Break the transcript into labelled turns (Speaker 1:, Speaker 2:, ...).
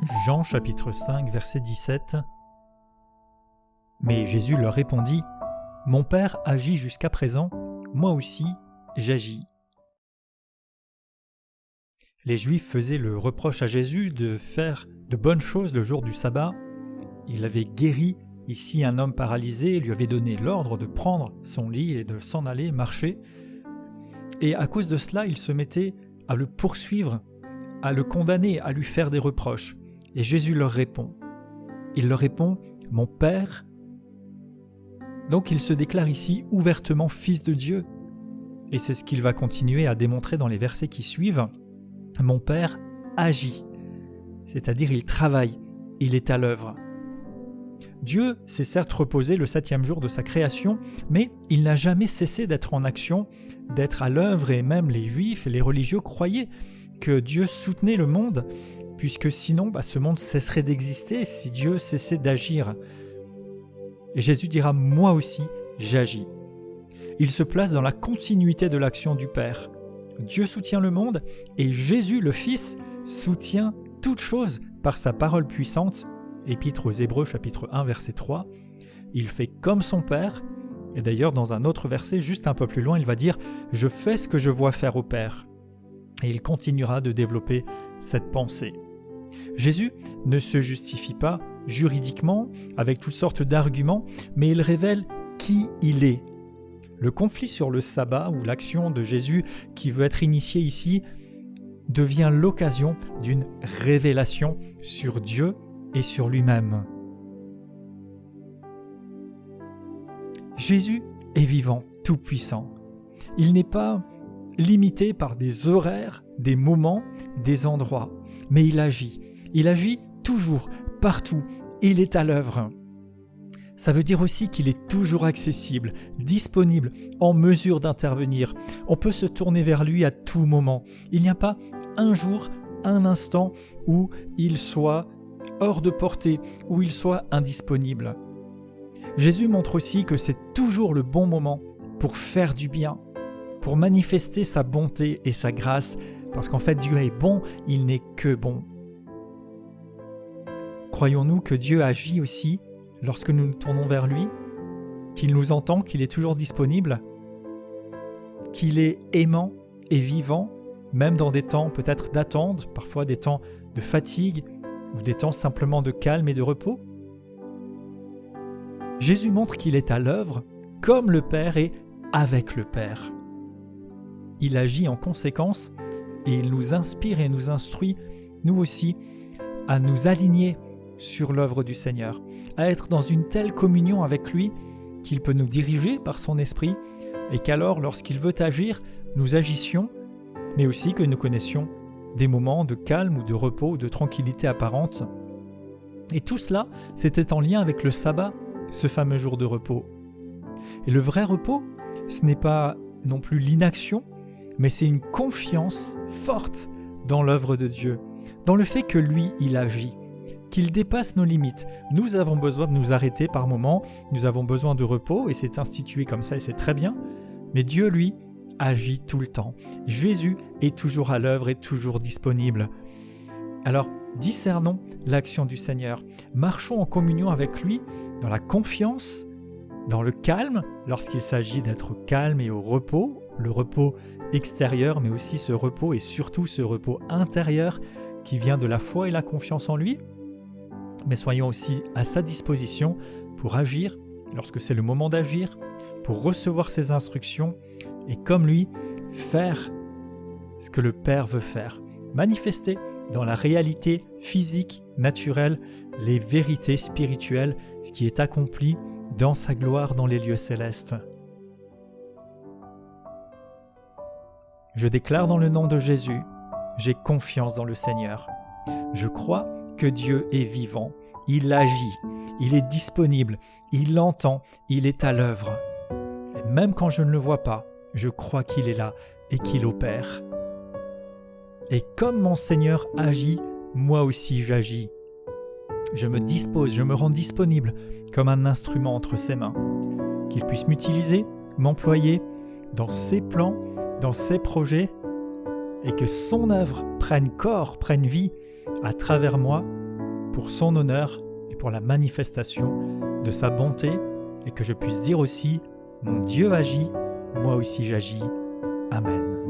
Speaker 1: Jean chapitre 5 verset 17. Mais Jésus leur répondit : « Mon Père agit jusqu'à présent, moi aussi j'agis. » Les Juifs faisaient le reproche à Jésus de faire de bonnes choses le jour du sabbat. Il avait guéri ici un homme paralysé et lui avait donné l'ordre de prendre son lit et de s'en aller marcher. Et à cause de cela, ils se mettaient à le poursuivre, à le condamner, à lui faire des reproches. Et Jésus leur répond. Il leur répond : « Mon Père ». Donc il se déclare ici ouvertement fils de Dieu. Et c'est ce qu'il va continuer à démontrer dans les versets qui suivent. Mon Père agit, c'est-à-dire il travaille, il est à l'œuvre. Dieu s'est certes reposé le 7e jour de sa création, mais il n'a jamais cessé d'être en action, d'être à l'œuvre, et même les Juifs et les religieux croyaient que Dieu soutenait le monde, puisque sinon ce monde cesserait d'exister si Dieu cessait d'agir. Et Jésus dira : « Moi aussi, j'agis ». Il se place dans la continuité de l'action du Père. Dieu soutient le monde et Jésus, le Fils, soutient toute chose par sa parole puissante. Épître aux Hébreux, chapitre 1, verset 3. Il fait comme son Père. Et d'ailleurs, dans un autre verset, juste un peu plus loin, il va dire « Je fais ce que je vois faire au Père ». Et il continuera de développer cette pensée. Jésus ne se justifie pas juridiquement avec toutes sortes d'arguments, mais il révèle qui il est. Le conflit sur le sabbat ou l'action de Jésus qui veut être initiée ici devient l'occasion d'une révélation sur Dieu et sur lui-même. Jésus est vivant, tout-puissant. Il n'est pas limité par des horaires, des moments, des endroits, mais il agit. Il agit toujours, partout. Il est à l'œuvre. Ça veut dire aussi qu'il est toujours accessible, disponible, en mesure d'intervenir. On peut se tourner vers lui à tout moment. Il n'y a pas un jour, un instant où il soit hors de portée, où il soit indisponible. Jésus montre aussi que c'est toujours le bon moment pour faire du bien, pour manifester sa bonté et sa grâce, parce qu'en fait Dieu est bon, il n'est que bon. Croyons-nous que Dieu agit aussi lorsque nous nous tournons vers lui, qu'il nous entend, qu'il est toujours disponible, qu'il est aimant et vivant, même dans des temps peut-être d'attente, parfois des temps de fatigue ou des temps simplement de calme et de repos? Jésus montre qu'il est à l'œuvre comme le Père et avec le Père. Il agit en conséquence et il nous inspire et nous instruit, nous aussi, à nous aligner sur l'œuvre du Seigneur, à être dans une telle communion avec lui qu'il peut nous diriger par son esprit et qu'alors, lorsqu'il veut agir, nous agissions, mais aussi que nous connaissions des moments de calme ou de repos ou de tranquillité apparente. Et tout cela, c'était en lien avec le sabbat, ce fameux jour de repos. Et le vrai repos, ce n'est pas non plus l'inaction, mais c'est une confiance forte dans l'œuvre de Dieu, dans le fait que lui, il agit, qu'il dépasse nos limites. Nous avons besoin de nous arrêter par moments, nous avons besoin de repos et c'est institué comme ça et c'est très bien, mais Dieu, lui, agit tout le temps. Jésus est toujours à l'œuvre et toujours disponible. Alors, discernons l'action du Seigneur. Marchons en communion avec lui, dans la confiance, dans le calme, lorsqu'il s'agit d'être calme et au repos, le repos extérieur, mais aussi ce repos et surtout ce repos intérieur qui vient de la foi et la confiance en lui. Mais soyons aussi à sa disposition pour agir lorsque c'est le moment d'agir, pour recevoir ses instructions et comme lui, faire ce que le Père veut faire, manifester dans la réalité physique, naturelle, les vérités spirituelles, ce qui est accompli dans sa gloire dans les lieux célestes. Je déclare dans le nom de Jésus, j'ai confiance dans le Seigneur. Je crois que Dieu est vivant, il agit, il est disponible, il entend, il est à l'œuvre. Et même quand je ne le vois pas, je crois qu'il est là et qu'il opère. Et comme mon Seigneur agit, moi aussi j'agis. Je me dispose, je me rends disponible comme un instrument entre ses mains, qu'il puisse m'utiliser, m'employer dans ses plans, dans ses projets, et que son œuvre prenne corps, prenne vie à travers moi pour son honneur et pour la manifestation de sa bonté, et que je puisse dire aussi « Mon Dieu agit, moi aussi j'agis. » Amen.